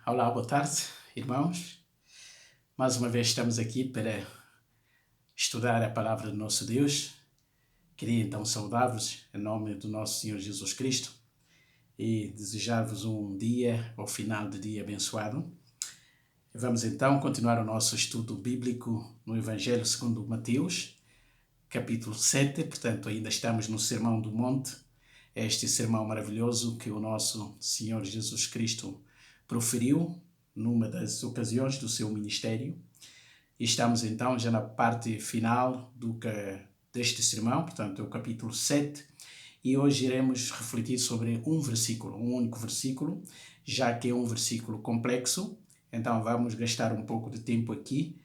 Olá, boa tarde, irmãos. Mais uma vez estamos aqui para estudar a palavra do nosso Deus. Queria então saudar-vos em nome do nosso Senhor Jesus Cristo e desejar-vos um dia, ou final de dia abençoado. Vamos então continuar o nosso estudo bíblico no Evangelho segundo Mateus, capítulo 7. Portanto, ainda estamos no Sermão do Monte, este sermão maravilhoso que o nosso Senhor Jesus Cristo proferiu numa das ocasiões do seu ministério. E estamos então já na parte final deste sermão, portanto é o capítulo 7, e hoje iremos refletir sobre um único versículo, já que é um versículo complexo. Então vamos gastar um pouco de tempo aqui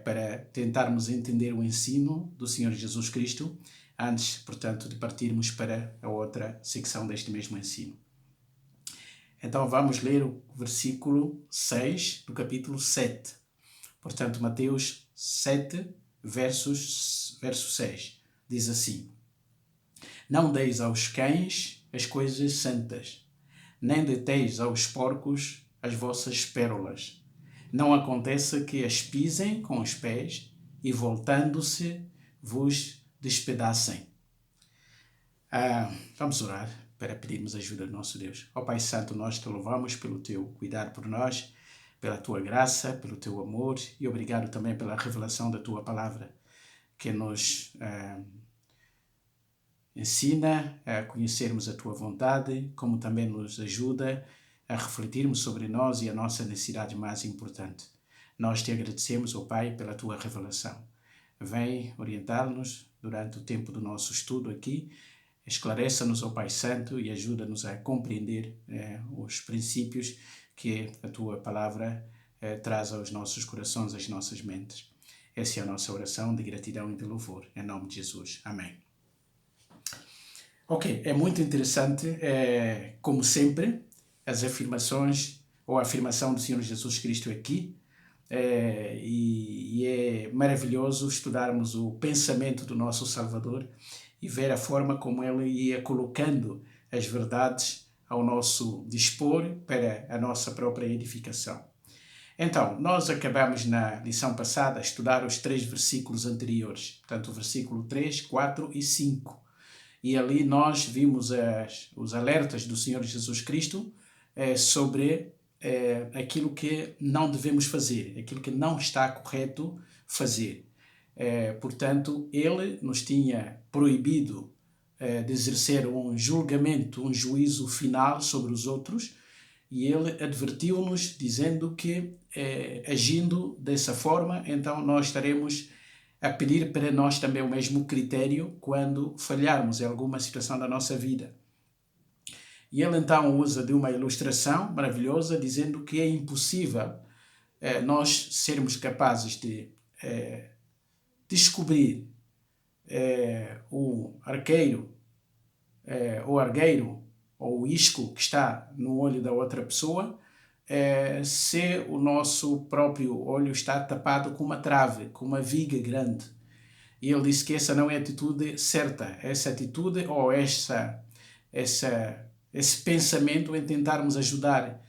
para tentarmos entender o ensino do Senhor Jesus Cristo, antes, portanto, de partirmos para a outra secção deste mesmo ensino. Então vamos ler o versículo 6 do capítulo 7. Portanto, Mateus 7, verso 6. Diz assim: Não deis aos cães as coisas santas, nem deteis aos porcos as vossas pérolas. Não aconteça que as pisem com os pés e, voltando-se, vos despedacem. Vamos orar para pedirmos ajuda do nosso Deus. Ó Pai Santo, nós te louvamos pelo teu cuidado por nós, pela tua graça, pelo teu amor, e obrigado também pela revelação da tua palavra, que nos ensina a conhecermos a tua vontade, como também nos ajuda a refletirmos sobre nós e a nossa necessidade mais importante. Nós te agradecemos, ó Pai, pela tua revelação. Vem orientar-nos durante o tempo do nosso estudo aqui. Esclareça-nos, ó Pai Santo, e ajuda-nos a compreender os princípios que a Tua Palavra traz aos nossos corações, às nossas mentes. Essa é a nossa oração de gratidão e de louvor. Em nome de Jesus. Amém. Ok, é muito interessante, como sempre, as afirmações ou a afirmação do Senhor Jesus Cristo aqui. E é maravilhoso estudarmos o pensamento do nosso Salvador e ver a forma como ele ia colocando as verdades ao nosso dispor para a nossa própria edificação. Então, nós acabamos na lição passada a estudar os 3 versículos anteriores, portanto o versículo 3, 4 e 5. E ali nós vimos os alertas do Senhor Jesus Cristo sobre aquilo que não devemos fazer, aquilo que não está correto fazer. Portanto, ele nos tinha proibido de exercer um julgamento, um juízo final sobre os outros, e ele advertiu-nos dizendo que, agindo dessa forma, então nós estaremos a pedir para nós também o mesmo critério quando falharmos em alguma situação da nossa vida. E ele então usa de uma ilustração maravilhosa, dizendo que é impossível nós sermos capazes de descobrir o arqueiro, o argueiro ou o isco que está no olho da outra pessoa, se o nosso próprio olho está tapado com uma trave, com uma viga grande. E ele disse que essa não é a atitude certa. Essa atitude ou esse pensamento em tentarmos ajudar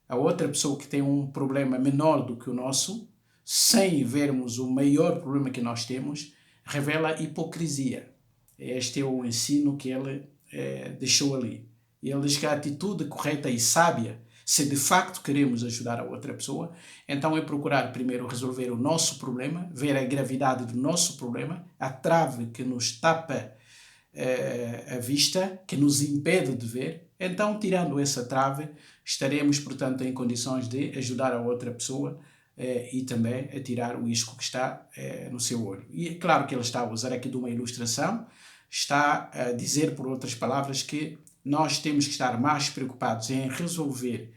a outra pessoa que tem um problema menor do que o nosso, sem vermos o maior problema que nós temos, revela hipocrisia. Este é o ensino que ele deixou ali. E ele diz que a atitude correta e sábia, se de facto queremos ajudar a outra pessoa, então é procurar primeiro resolver o nosso problema, ver a gravidade do nosso problema, a trave que nos tapa a vista, que nos impede de ver. Então, tirando essa trave, estaremos, portanto, em condições de ajudar a outra pessoa e também a tirar o isco que está no seu olho. E é claro que ele está a usar aqui de uma ilustração, está a dizer, por outras palavras, que nós temos que estar mais preocupados em resolver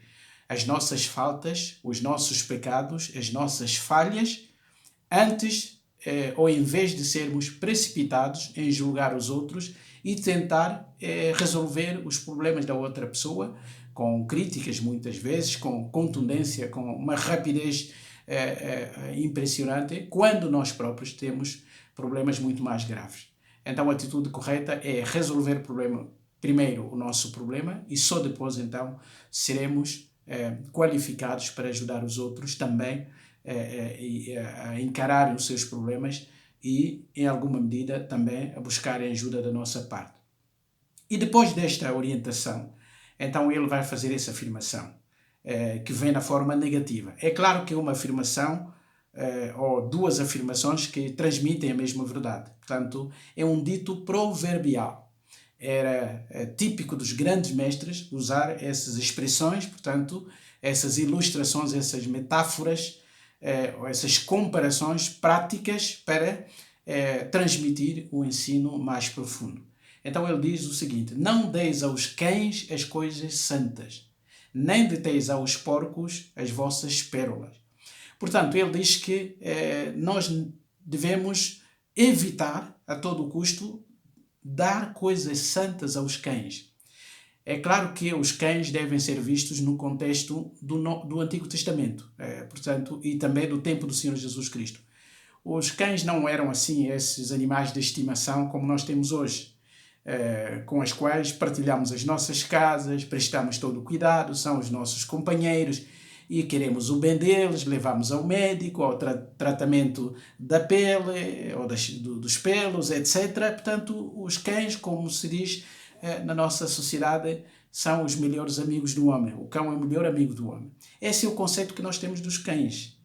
as nossas faltas, os nossos pecados, as nossas falhas, antes ou em vez de sermos precipitados em julgar os outros e tentar resolver os problemas da outra pessoa com críticas muitas vezes, com contundência, com uma rapidez impressionante, quando nós próprios temos problemas muito mais graves. Então a atitude correta é resolver primeiro o nosso problema e só depois então seremos qualificados para ajudar os outros também a encararem os seus problemas e, em alguma medida, também a buscarem ajuda da nossa parte. E depois desta orientação, então ele vai fazer essa afirmação, que vem na forma negativa. É claro que é uma afirmação ou duas afirmações que transmitem a mesma verdade. Portanto, é um dito proverbial. Era típico dos grandes mestres usar essas expressões, portanto, essas ilustrações, essas metáforas, essas comparações práticas para transmitir o ensino mais profundo. Então ele diz o seguinte: não deis aos cães as coisas santas, nem deteis aos porcos as vossas pérolas. Portanto, ele diz que nós devemos evitar a todo custo dar coisas santas aos cães. É claro que os cães devem ser vistos no contexto do Antigo Testamento, portanto, e também do tempo do Senhor Jesus Cristo. Os cães não eram assim esses animais de estimação como nós temos hoje, com as quais partilhamos as nossas casas, prestamos todo o cuidado, são os nossos companheiros e queremos o bem deles, levamos ao médico, ao tratamento da pele ou dos pelos, etc. Portanto, os cães, como se diz na nossa sociedade, são os melhores amigos do homem. O cão é o melhor amigo do homem. Esse é o conceito que nós temos dos cães.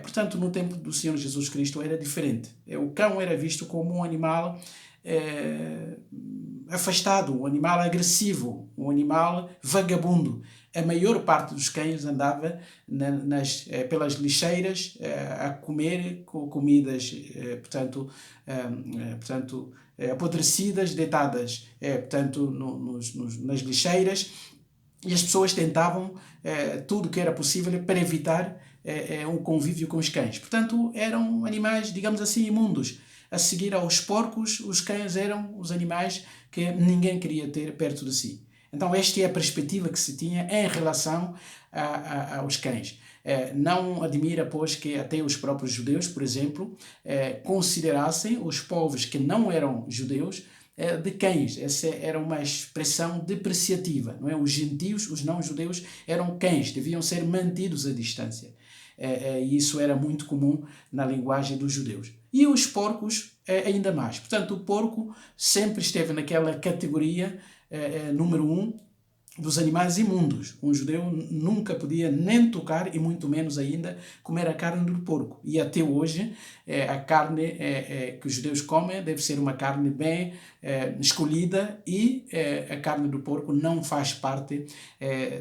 Portanto, no tempo do Senhor Jesus Cristo era diferente. O cão era visto como um animal afastado, um animal agressivo, um animal vagabundo. A maior parte dos cães andava pelas lixeiras a comer comidas, apodrecidas, deitadas nas lixeiras, e as pessoas tentavam tudo o que era possível para evitar um convívio com os cães. Portanto, eram animais, digamos assim, imundos. A seguir aos porcos, os cães eram os animais que ninguém queria ter perto de si. Então, esta é a perspectiva que se tinha em relação aos cães. Não admira, pois, que até os próprios judeus, por exemplo, considerassem os povos que não eram judeus de cães. Essa era uma expressão depreciativa, não é? Os gentios, os não-judeus, eram cães, deviam ser mantidos à distância. E isso era muito comum na linguagem dos judeus. E os porcos, ainda mais. Portanto, o porco sempre esteve naquela categoria número 1 dos animais imundos. Um judeu nunca podia nem tocar e muito menos ainda comer a carne do porco. E até hoje a carne que os judeus comem deve ser uma carne bem escolhida e a carne do porco não faz parte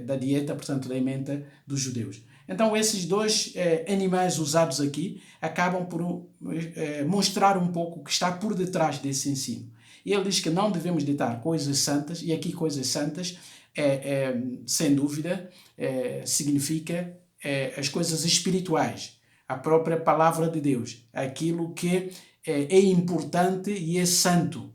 da dieta, portanto da emenda dos judeus. Então esses dois animais usados aqui acabam por mostrar um pouco o que está por detrás desse ensino. E ele diz que não devemos ditar coisas santas, e aqui coisas santas, sem dúvida, significa as coisas espirituais, a própria palavra de Deus, aquilo que é importante e é santo.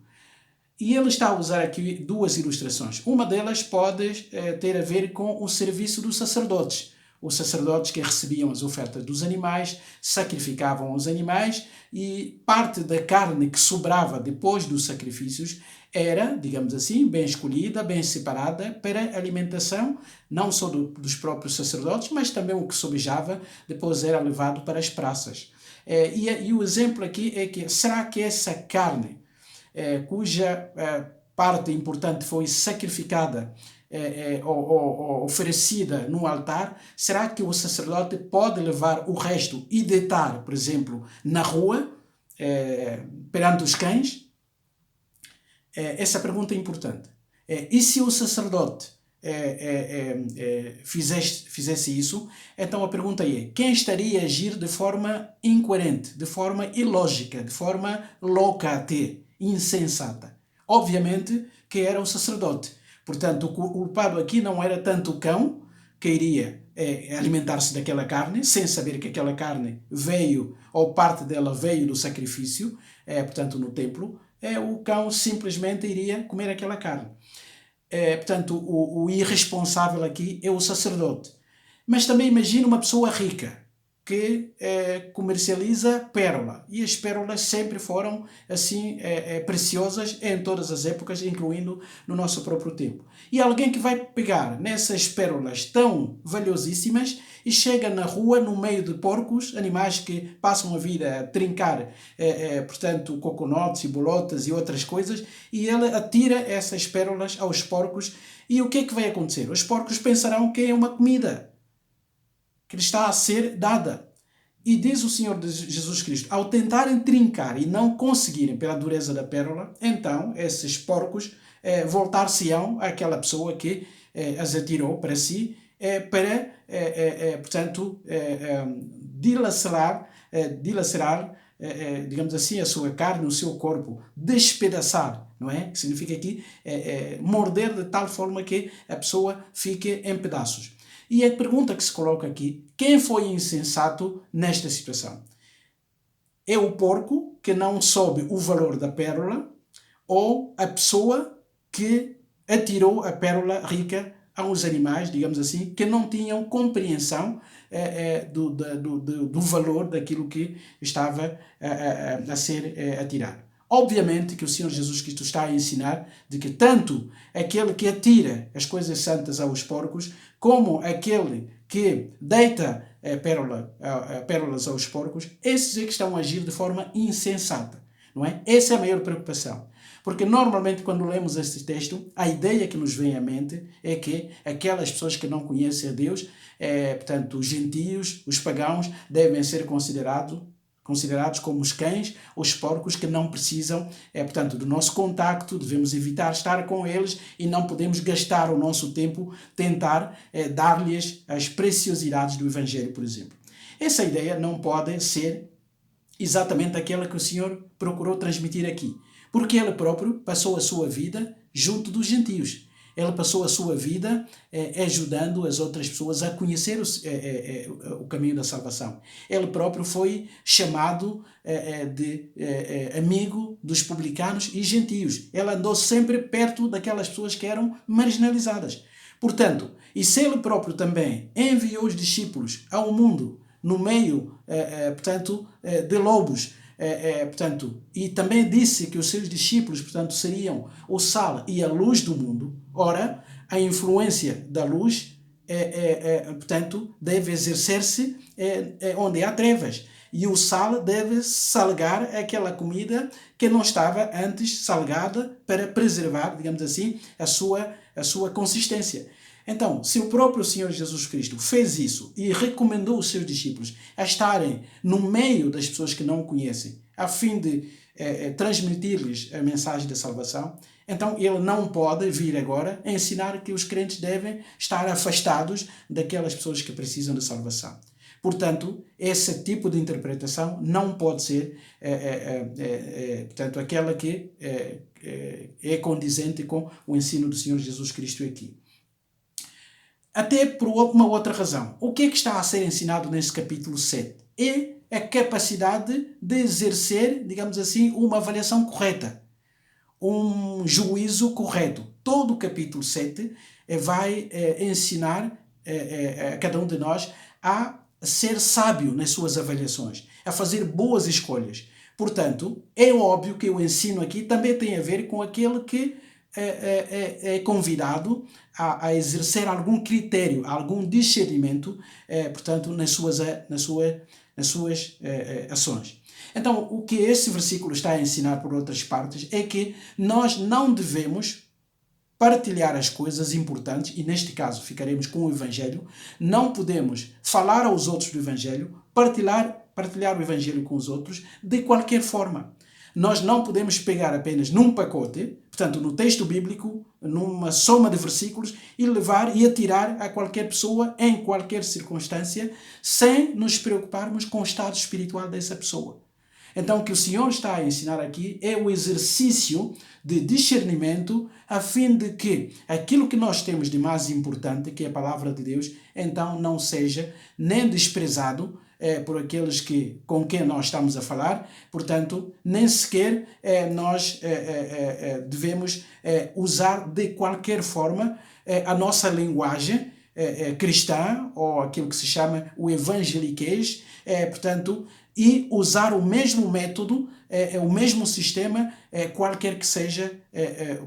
E ele está a usar aqui duas ilustrações. Uma delas pode ter a ver com o serviço dos sacerdotes. Os sacerdotes que recebiam as ofertas dos animais, sacrificavam os animais e parte da carne que sobrava depois dos sacrifícios era, digamos assim, bem escolhida, bem separada para alimentação, não só dos próprios sacerdotes, mas também o que sobejava depois era levado para as praças. E o exemplo aqui é que, será que essa carne, cuja parte importante foi sacrificada, ou oferecida no altar, será que o sacerdote pode levar o resto e deitar, por exemplo, na rua, perante os cães? Essa pergunta é importante. E se o sacerdote fizesse isso, então a pergunta é: quem estaria a agir de forma incoerente, de forma ilógica, de forma louca até, insensata? Obviamente que era o sacerdote. Portanto, o culpado aqui não era tanto o cão, que iria alimentar-se daquela carne, sem saber que aquela carne veio, ou parte dela veio do sacrifício, portanto, no templo. O cão simplesmente iria comer aquela carne. Portanto, o irresponsável aqui é o sacerdote. Mas também imagina uma pessoa rica. que comercializa pérola. E as pérolas sempre foram assim preciosas em todas as épocas, incluindo no nosso próprio tempo. E alguém que vai pegar nessas pérolas tão valiosíssimas e chega na rua, no meio de porcos, animais que passam a vida a trincar, portanto, coconotes e bolotas e outras coisas, e ele atira essas pérolas aos porcos. E o que é que vai acontecer? Os porcos pensarão que é uma comida que lhe está a ser dada. E diz o Senhor Jesus Cristo, ao tentarem trincar e não conseguirem pela dureza da pérola, então esses porcos voltar-se-ão àquela pessoa que as atirou para si, portanto, dilacerar, digamos assim, a sua carne, o seu corpo, despedaçar, não é? Que significa aqui morder de tal forma que a pessoa fique em pedaços. E a pergunta que se coloca aqui, quem foi insensato nesta situação? É o porco que não soube o valor da pérola ou a pessoa que atirou a pérola rica aos animais, digamos assim, que não tinham compreensão do valor daquilo que estava a ser atirado? Obviamente que o Senhor Jesus Cristo está a ensinar de que tanto aquele que atira as coisas santas aos porcos, como aquele que deita pérolas aos porcos, esses é que estão a agir de forma insensata, não é? Essa é a maior preocupação. Porque normalmente quando lemos este texto, a ideia que nos vem à mente é que aquelas pessoas que não conhecem a Deus, portanto os gentios, os pagãos, devem ser considerados como os cães, os porcos que não precisam, portanto, do nosso contacto, devemos evitar estar com eles e não podemos gastar o nosso tempo tentar dar-lhes as preciosidades do Evangelho, por exemplo. Essa ideia não pode ser exatamente aquela que o Senhor procurou transmitir aqui, porque Ele próprio passou a sua vida junto dos gentios. Ele passou a sua vida ajudando as outras pessoas a conhecer o caminho da salvação. Ele próprio foi chamado de amigo dos publicanos e gentios. Ele andou sempre perto daquelas pessoas que eram marginalizadas. Portanto, e se ele próprio também enviou os discípulos ao mundo no meio, portanto, de lobos, portanto, e também disse que os seus discípulos, portanto, seriam o sal e a luz do mundo. Ora, a influência da luz, portanto, deve exercer-se onde há trevas. E o sal deve salgar aquela comida que não estava antes salgada para preservar, digamos assim, a sua consistência. Então, se o próprio Senhor Jesus Cristo fez isso e recomendou os seus discípulos a estarem no meio das pessoas que não o conhecem, a fim de transmitir-lhes a mensagem da salvação, então ele não pode vir agora ensinar que os crentes devem estar afastados daquelas pessoas que precisam de salvação. Portanto, esse tipo de interpretação não pode ser portanto, aquela que é condizente com o ensino do Senhor Jesus Cristo aqui. Até por uma outra razão. O que é que está a ser ensinado nesse capítulo 7? É a capacidade de exercer, digamos assim, uma avaliação correta, um juízo correto. Todo o capítulo 7 vai ensinar a cada um de nós a ser sábio nas suas avaliações, a fazer boas escolhas. Portanto, é óbvio que o ensino aqui também tem a ver com aquele que é convidado a exercer algum critério, algum discernimento, portanto, nas suas ações. Então, o que esse versículo está a ensinar por outras partes é que nós não devemos partilhar as coisas importantes, e neste caso ficaremos com o Evangelho. Não podemos falar aos outros do Evangelho, partilhar o Evangelho com os outros de qualquer forma. Nós não podemos pegar apenas num pacote, portanto, no texto bíblico, numa soma de versículos, e levar e atirar a qualquer pessoa, em qualquer circunstância, sem nos preocuparmos com o estado espiritual dessa pessoa. Então, o que o Senhor está a ensinar aqui é o exercício de discernimento, a fim de que aquilo que nós temos de mais importante, que é a palavra de Deus, então não seja nem desprezado por aqueles com quem nós estamos a falar. Portanto, nem sequer nós devemos usar de qualquer forma a nossa linguagem cristã, ou aquilo que se chama o evangeliquez, portanto, e usar o mesmo método, o mesmo sistema, qualquer que seja,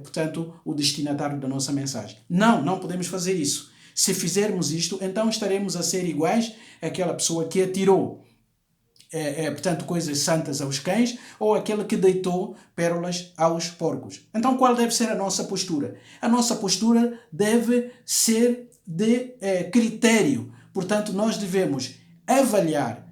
portanto, o destinatário da nossa mensagem. Não podemos fazer isso. Se fizermos isto, então estaremos a ser iguais àquela pessoa que atirou, portanto, coisas santas aos cães, ou aquele que deitou pérolas aos porcos. Então, qual deve ser a nossa postura? A nossa postura deve ser de critério. Portanto, nós devemos avaliar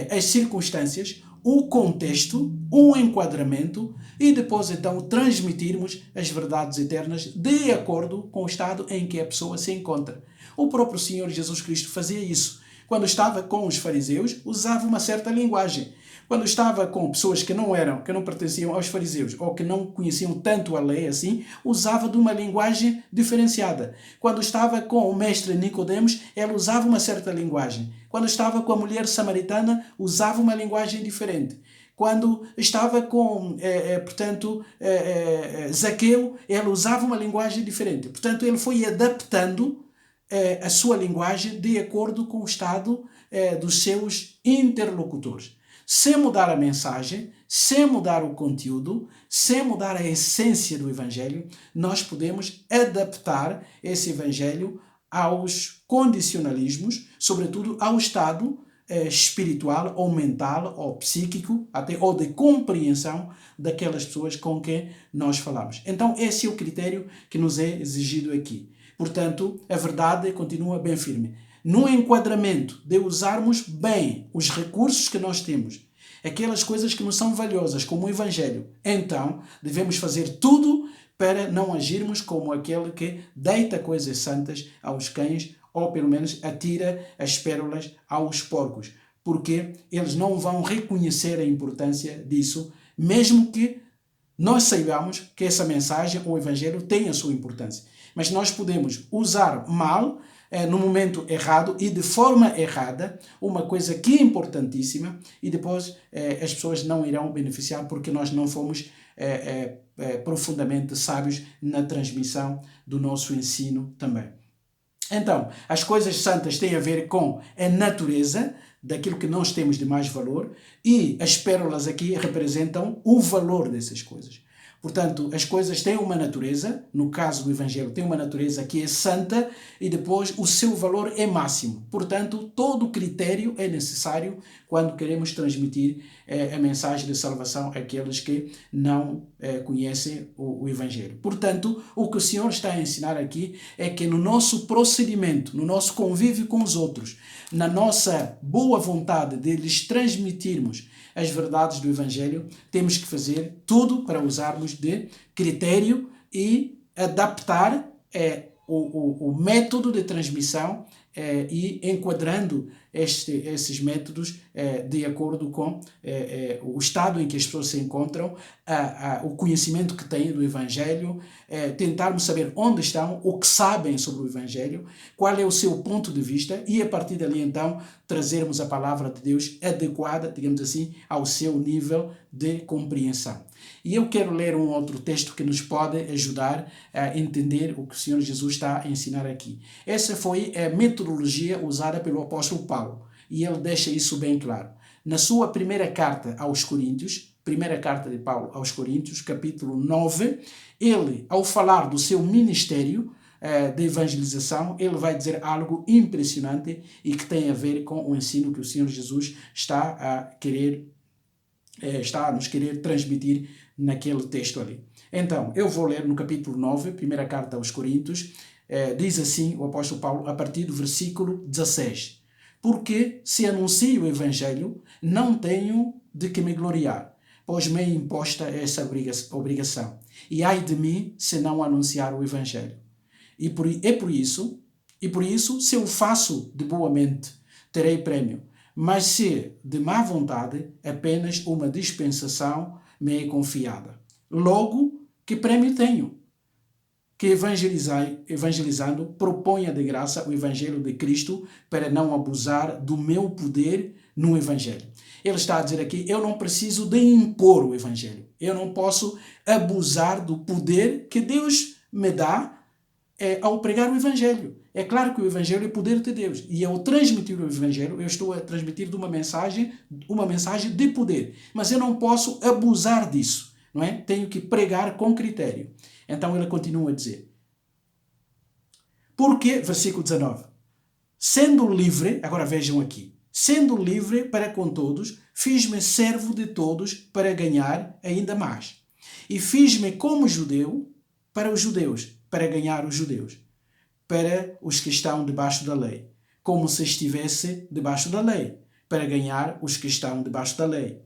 as circunstâncias, o contexto, o enquadramento e depois então transmitirmos as verdades eternas de acordo com o estado em que a pessoa se encontra. O próprio Senhor Jesus Cristo fazia isso. Quando estava com os fariseus, usava uma certa linguagem. Quando estava com pessoas que não pertenciam aos fariseus ou que não conheciam tanto a lei assim, usava de uma linguagem diferenciada. Quando estava com o mestre Nicodemos, ele usava uma certa linguagem. Quando estava com a mulher samaritana, usava uma linguagem diferente. Quando estava com, Zaqueu, ele usava uma linguagem diferente. Portanto, ele foi adaptando a sua linguagem de acordo com o estado dos seus interlocutores. Sem mudar a mensagem, sem mudar o conteúdo, sem mudar a essência do Evangelho, nós podemos adaptar esse Evangelho aos condicionalismos, sobretudo ao estado espiritual ou mental ou psíquico, até ou de compreensão daquelas pessoas com quem nós falamos. Então esse é o critério que nos é exigido aqui. Portanto, a verdade continua bem firme. No enquadramento de usarmos bem os recursos que nós temos, aquelas coisas que nos são valiosas, como o Evangelho, então devemos fazer tudo para não agirmos como aquele que deita coisas santas aos cães ou pelo menos atira as pérolas aos porcos, porque eles não vão reconhecer a importância disso, mesmo que nós saibamos que essa mensagem, o Evangelho, tem a sua importância. Mas nós podemos usar mal, no momento errado e de forma errada, uma coisa que é importantíssima e depois as pessoas não irão beneficiar porque nós não fomos profundamente sábios na transmissão do nosso ensino também. Então, as coisas santas têm a ver com a natureza daquilo que nós temos de mais valor e as pérolas aqui representam o valor dessas coisas. Portanto, as coisas têm uma natureza, no caso do Evangelho, tem uma natureza que é santa e depois o seu valor é máximo. Portanto, todo critério é necessário quando queremos transmitir a mensagem de salvação àqueles que não conhecem o Evangelho. Portanto, o que o Senhor está a ensinar aqui é que no nosso procedimento, no nosso convívio com os outros, na nossa boa vontade de lhes transmitirmos as verdades do Evangelho, temos que fazer tudo para usarmos de critério e adaptar o método de transmissão e enquadrando esses métodos de acordo com o estado em que as pessoas se encontram, o conhecimento que têm do Evangelho, tentarmos saber onde estão, o que sabem sobre o Evangelho, qual é o seu ponto de vista e a partir dali então trazermos a palavra de Deus adequada, digamos assim, ao seu nível de compreensão. E eu quero ler um outro texto que nos pode ajudar a entender o que o Senhor Jesus está a ensinar aqui. Essa foi a metodologia usada pelo apóstolo Paulo, e ele deixa isso bem claro. Na sua primeira carta aos Coríntios, primeira carta de Paulo aos Coríntios, capítulo 9, ele, ao falar do seu ministério de evangelização, ele vai dizer algo impressionante e que tem a ver com o ensino que o Senhor Jesus está a nos querer transmitir naquele texto ali. Então, eu vou ler no capítulo 9, primeira carta aos Coríntios, diz assim o apóstolo Paulo, a partir do versículo 16. Porque se anuncio o Evangelho, não tenho de que me gloriar, pois me é imposta essa obrigação. E ai de mim se não anunciar o Evangelho. E por isso, se eu faço de boa mente, terei prêmio. Mas se de má vontade, apenas uma dispensação me é confiada. Logo, que prêmio tenho? Que evangelizando proponha de graça o Evangelho de Cristo para não abusar do meu poder no Evangelho. Ele está a dizer aqui, eu não preciso de impor o Evangelho. Eu não posso abusar do poder que Deus me dá ao pregar o Evangelho. É claro que o Evangelho é poder de Deus. E ao transmitir o Evangelho, eu estou a transmitir de uma mensagem de poder. Mas eu não posso abusar disso, não é? Tenho que pregar com critério. Então ele continua a dizer. Porque, versículo 19, sendo livre, agora vejam aqui, sendo livre para com todos, fiz-me servo de todos para ganhar ainda mais. E fiz-me como judeu para os judeus, para ganhar os judeus, para os que estão debaixo da lei, como se estivesse debaixo da lei, para ganhar os que estão debaixo da lei.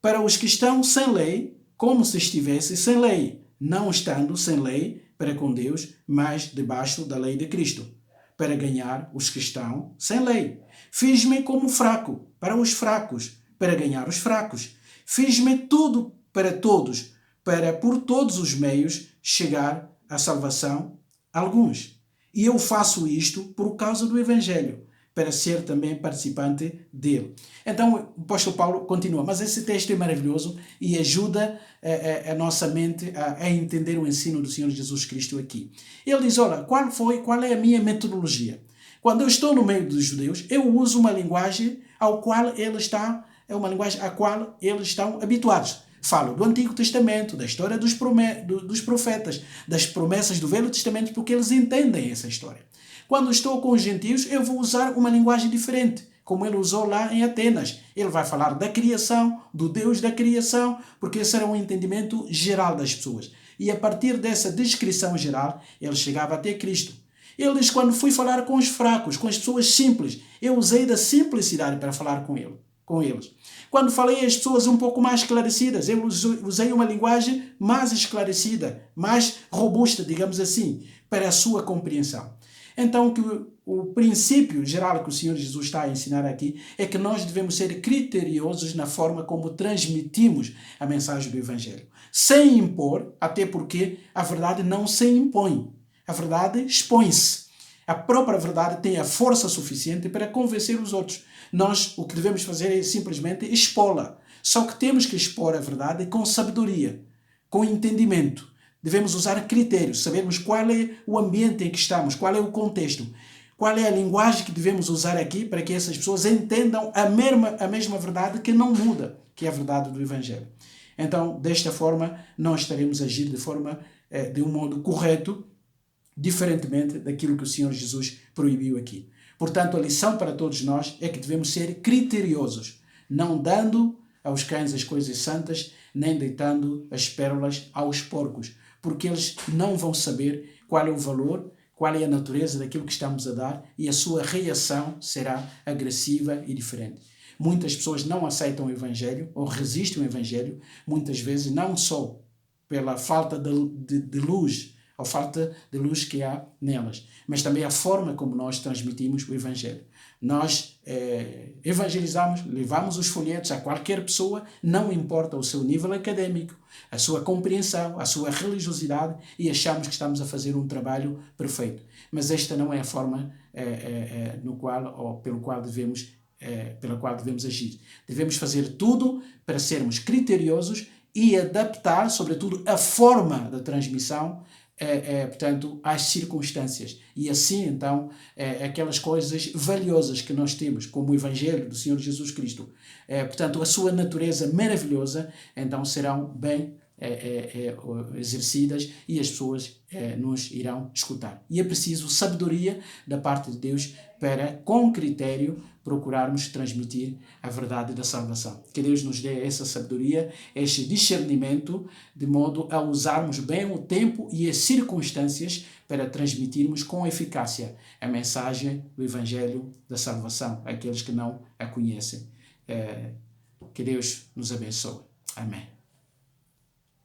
Para os que estão sem lei, como se estivesse sem lei, não estando sem lei para com Deus, mas debaixo da lei de Cristo, para ganhar os que estão sem lei. Fiz-me como fraco para os fracos, para ganhar os fracos. Fiz-me tudo para todos, para por todos os meios chegar à salvação a alguns. E eu faço isto por causa do Evangelho, para ser também participante dele. Então o apóstolo Paulo continua, mas esse texto é maravilhoso e ajuda a nossa mente a entender o ensino do Senhor Jesus Cristo aqui. Ele diz, olha, qual é a minha metodologia? Quando eu estou no meio dos judeus, eu uso uma linguagem a qual eles estão habituados. Falo do Antigo Testamento, da história dos profetas, das promessas do Velho Testamento, porque eles entendem essa história. Quando estou com os gentios, eu vou usar uma linguagem diferente, como ele usou lá em Atenas. Ele vai falar da criação, do Deus da criação, porque esse era um entendimento geral das pessoas. E a partir dessa descrição geral, ele chegava até Cristo. Ele diz, quando fui falar com os fracos, com as pessoas simples, eu usei da simplicidade para falar com eles. Quando falei às pessoas um pouco mais esclarecidas, eu usei uma linguagem mais esclarecida, mais robusta, digamos assim, para a sua compreensão. Então, o princípio geral que o Senhor Jesus está a ensinar aqui é que nós devemos ser criteriosos na forma como transmitimos a mensagem do Evangelho. Sem impor, até porque a verdade não se impõe. A verdade expõe-se. A própria verdade tem a força suficiente para convencer os outros. Nós, o que devemos fazer é simplesmente expô-la. Só que temos que expor a verdade com sabedoria, com entendimento. Devemos usar critérios, sabermos qual é o ambiente em que estamos, qual é o contexto, qual é a linguagem que devemos usar aqui para que essas pessoas entendam a mesma verdade que não muda, que é a verdade do Evangelho. Então, desta forma, nós estaremos a agir de um modo correto, diferentemente daquilo que o Senhor Jesus proibiu aqui. Portanto, a lição para todos nós é que devemos ser criteriosos, não dando aos cães as coisas santas, nem deitando as pérolas aos porcos, porque eles não vão saber qual é o valor, qual é a natureza daquilo que estamos a dar e a sua reação será agressiva e diferente. Muitas pessoas não aceitam o Evangelho ou resistem ao Evangelho, muitas vezes não só pela falta de luz, ou falta de luz que há nelas, mas também a forma como nós transmitimos o Evangelho. Nós evangelizamos, levamos os folhetos a qualquer pessoa, não importa o seu nível académico, a sua compreensão, a sua religiosidade, e achamos que estamos a fazer um trabalho perfeito. Mas esta não é a forma pela qual devemos agir. Devemos fazer tudo para sermos criteriosos e adaptar, sobretudo, a forma da transmissão portanto, às circunstâncias. E assim, então, aquelas coisas valiosas que nós temos, como o Evangelho do Senhor Jesus Cristo, portanto, a sua natureza maravilhosa, então serão bem exercidas e as pessoas nos irão escutar. E é preciso sabedoria da parte de Deus para, com critério, procurarmos transmitir a verdade da salvação. Que Deus nos dê essa sabedoria, este discernimento, de modo a usarmos bem o tempo e as circunstâncias para transmitirmos com eficácia a mensagem do Evangelho da salvação àqueles que não a conhecem. Que Deus nos abençoe. Amém.